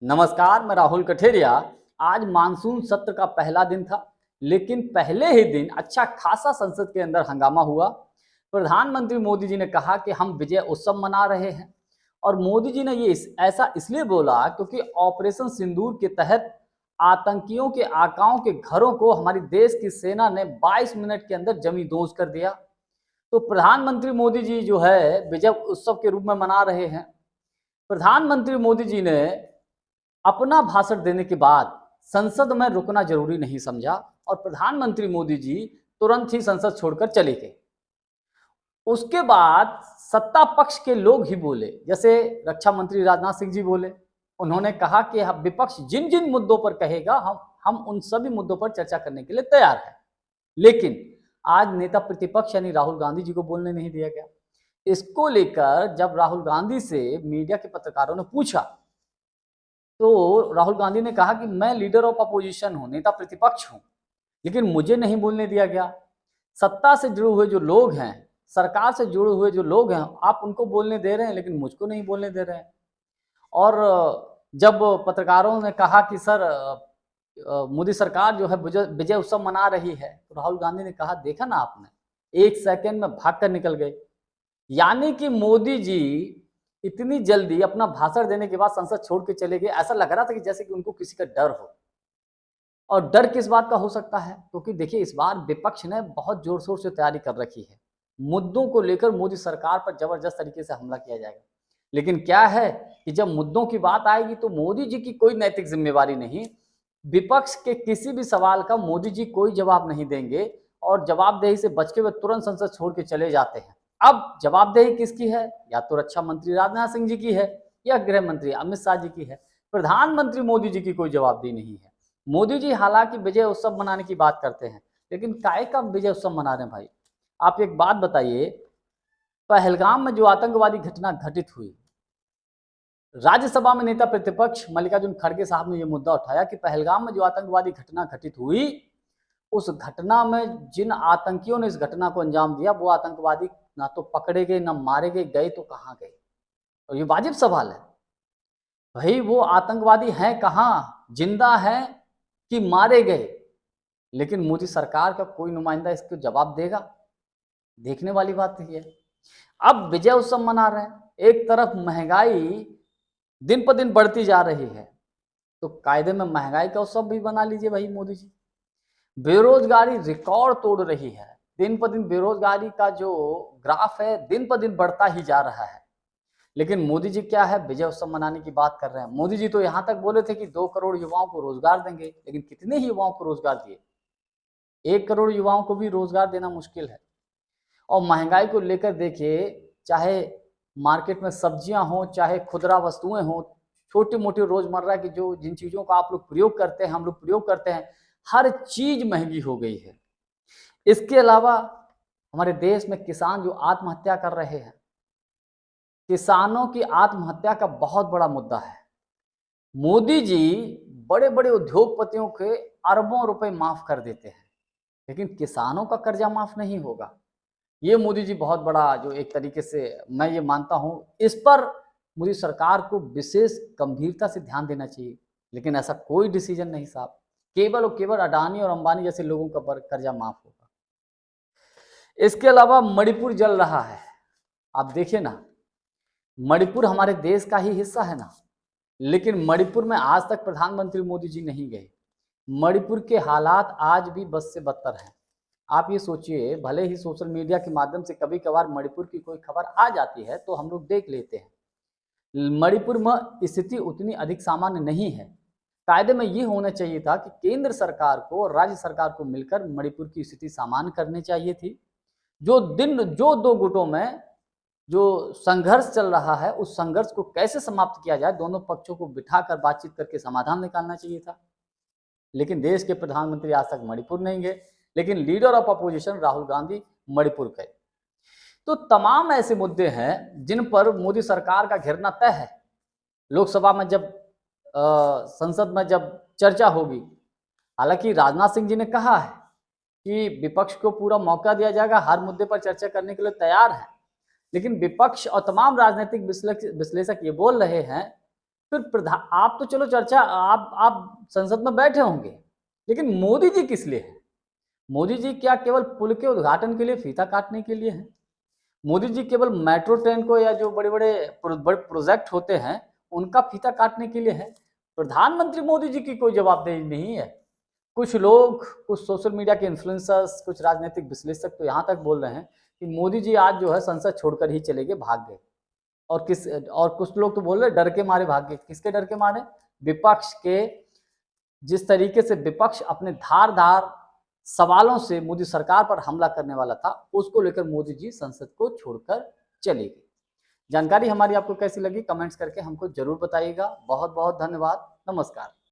नमस्कार, मैं राहुल कठेरिया। आज मानसून सत्र का पहला दिन था, लेकिन पहले ही दिन अच्छा खासा संसद के अंदर हंगामा हुआ। प्रधानमंत्री मोदी जी ने कहा कि हम विजय उत्सव मना रहे हैं और मोदी जी ने ऐसा इसलिए बोला क्योंकि ऑपरेशन सिंदूर के तहत आतंकियों के आकाओं के घरों को हमारी देश की सेना ने 22 मिनट के अंदर जमींदोज कर दिया। तो प्रधानमंत्री मोदी जी जो है विजय उत्सव के रूप में मना रहे हैं। प्रधानमंत्री मोदी जी ने अपना भाषण देने के बाद संसद में रुकना जरूरी नहीं समझा और प्रधानमंत्री मोदी जी तुरंत ही संसद छोड़कर चले गए। उसके बाद सत्ता पक्ष के लोग ही बोले, जैसे रक्षा मंत्री राजनाथ सिंह जी बोले। उन्होंने कहा कि विपक्ष जिन जिन मुद्दों पर कहेगा हम उन सभी मुद्दों पर चर्चा करने के लिए तैयार हैं। लेकिन आज नेता प्रतिपक्ष यानी राहुल गांधी जी को बोलने नहीं दिया गया। इसको लेकर जब राहुल गांधी से मीडिया के पत्रकारों ने पूछा तो राहुल गांधी ने कहा कि मैं लीडर ऑफ अपोजिशन हूं, नेता प्रतिपक्ष हूं, लेकिन मुझे नहीं बोलने दिया गया। सत्ता से जुड़े हुए जो लोग हैं, सरकार से जुड़े हुए जो लोग हैं, आप उनको बोलने दे रहे हैं लेकिन मुझको नहीं बोलने दे रहे हैं। और जब पत्रकारों ने कहा कि सर मोदी सरकार जो है विजय उत्सव मना रही है, तो राहुल गांधी ने कहा देखा ना आपने, 1 सेकंड में भाग कर निकल गए। यानी कि मोदी जी इतनी जल्दी अपना भाषण देने के बाद संसद छोड़ के चले गए। ऐसा लग रहा था कि जैसे कि उनको किसी का डर हो। और डर किस बात का हो सकता है? क्योंकि देखिए इस बार विपक्ष ने बहुत जोर शोर से तैयारी कर रखी है। मुद्दों को लेकर मोदी सरकार पर जबरदस्त तरीके से हमला किया जाएगा। लेकिन क्या है कि जब मुद्दों की बात आएगी तो मोदी जी की कोई नैतिक जिम्मेवारी नहीं। विपक्ष के किसी भी सवाल का मोदी जी कोई जवाब नहीं देंगे और जवाबदेही से बच के वे तुरंत संसद छोड़ के चले जाते हैं। अब जवाबदेही किसकी है? या तो रक्षा मंत्री राजनाथ सिंह जी की है या गृह मंत्री अमित शाह जी की है। प्रधानमंत्री मोदी जी की कोई जवाबदेही नहीं है। मोदी जी हालांकि विजय उत्सव मनाने की बात करते हैं, लेकिन काय का विजय उत्सव मना रहे हैं भाई? आप एक बात बताइए, पहलगाम में जो आतंकवादी घटना घटित हुई, राज्यसभा में नेता प्रतिपक्ष मल्लिकार्जुन खड़गे साहब ने यह मुद्दा उठाया कि पहलगाम में जो आतंकवादी घटना घटित हुई, उस घटना में जिन आतंकियों ने इस घटना को अंजाम दिया वो आतंकवादी ना तो पकड़े गए ना मारे गए तो कहाँ गए? और ये वाजिब सवाल है भाई, वो आतंकवादी हैं कहाँ, जिंदा हैं कि मारे गए? लेकिन मोदी सरकार का कोई नुमाइंदा इसको जवाब देगा? देखने वाली बात है। अब विजय उत्सव मना रहे हैं, एक तरफ महंगाई दिन पर दिन बढ़ती जा रही है, तो कायदे में महंगाई का उत्सव भी बना लीजिए भाई मोदी जी। बेरोजगारी रिकॉर्ड तोड़ रही है, दिन पर दिन बेरोजगारी का जो ग्राफ है दिन पर दिन बढ़ता ही जा रहा है। लेकिन मोदी जी क्या है, विजय उत्सव मनाने की बात कर रहे हैं। मोदी जी तो यहां तक बोले थे कि 2 करोड़ युवाओं को रोजगार देंगे, लेकिन कितने ही युवाओं को रोजगार दिए? 1 करोड़ युवाओं को भी रोजगार देना मुश्किल है। और महंगाई को लेकर देखिए, चाहे मार्केट में सब्जियां हो, चाहे खुदरा वस्तुएं हो, छोटी मोटी रोजमर्रा की जो जिन चीजों का आप लोग प्रयोग करते हैं, हम लोग प्रयोग करते हैं, हर चीज महंगी हो गई है। इसके अलावा हमारे देश में किसान जो आत्महत्या कर रहे हैं, किसानों की आत्महत्या का बहुत बड़ा मुद्दा है। मोदी जी बड़े बड़े उद्योगपतियों के अरबों रुपए माफ कर देते हैं, लेकिन किसानों का कर्जा माफ नहीं होगा। ये मोदी जी बहुत बड़ा जो एक तरीके से मैं ये मानता हूं, इस पर मोदी सरकार को विशेष गंभीरता से ध्यान देना चाहिए। लेकिन ऐसा कोई डिसीजन नहीं साहब, केवल और केवल अडानी और अंबानी जैसे लोगों का कर्जा माफ होगा। इसके अलावा मणिपुर जल रहा है। आप देखिए ना, मणिपुर हमारे देश का ही हिस्सा है ना, लेकिन मणिपुर में आज तक प्रधानमंत्री मोदी जी नहीं गए। मणिपुर के हालात आज भी बद से बदतर हैं। आप ये सोचिए, भले ही सोशल मीडिया के माध्यम से कभी कभार मणिपुर की कोई खबर आ जाती है तो हम लोग देख लेते हैं, मणिपुर में स्थिति उतनी अधिक सामान्य नहीं है। कायदे में ये होना चाहिए था कि केंद्र सरकार को और राज्य सरकार को मिलकर मणिपुर की स्थिति सामान्य करनी चाहिए थी। जो 2 गुटों में जो संघर्ष चल रहा है, उस संघर्ष को कैसे समाप्त किया जाए, दोनों पक्षों को बिठाकर बातचीत करके समाधान निकालना चाहिए था। लेकिन देश के प्रधानमंत्री आज तक मणिपुर नहीं गए, लेकिन leader of opposition Rahul Gandhi Manipur गए। तो तमाम ऐसे मुद्दे हैं जिन पर मोदी सरकार का घेरना तय है। लोकसभा में जब संसद में जब चर्चा होगी, हालांकि राजनाथ सिंह जी ने कहा है कि विपक्ष को पूरा मौका दिया जाएगा, हर मुद्दे पर चर्चा करने के लिए तैयार है। लेकिन विपक्ष और तमाम राजनीतिक विश्लेषक ये बोल रहे हैं फिर प्रधान, आप तो चलो चर्चा, आप संसद में बैठे होंगे, लेकिन मोदी जी किस लिए हैं? मोदी जी क्या केवल पुल के उद्घाटन के लिए, फीता काटने के लिए हैं? मोदी जी केवल मेट्रो ट्रेन को या जो बड़े बड़े प्रोजेक्ट होते हैं उनका फीता काटने के लिए है? प्रधानमंत्री मोदी जी की कोई जवाबदेही नहीं है। कुछ लोग, कुछ सोशल मीडिया के इन्फ्लुएंसर्स, कुछ राजनीतिक विश्लेषक तो यहाँ तक बोल रहे हैं कि मोदी जी आज जो है संसद छोड़कर ही चले गए, भाग गए। और कुछ लोग तो बोल रहे डर के मारे भाग गए। किसके डर के मारे? विपक्ष के। जिस तरीके से विपक्ष अपने धारदार सवालों से मोदी सरकार पर हमला करने वाला था, उसको लेकर मोदी जी संसद को छोड़कर चले गए। जानकारी हमारी आपको कैसी लगी, कमेंट्स करके हमको जरूर बताइएगा। बहुत बहुत धन्यवाद। नमस्कार।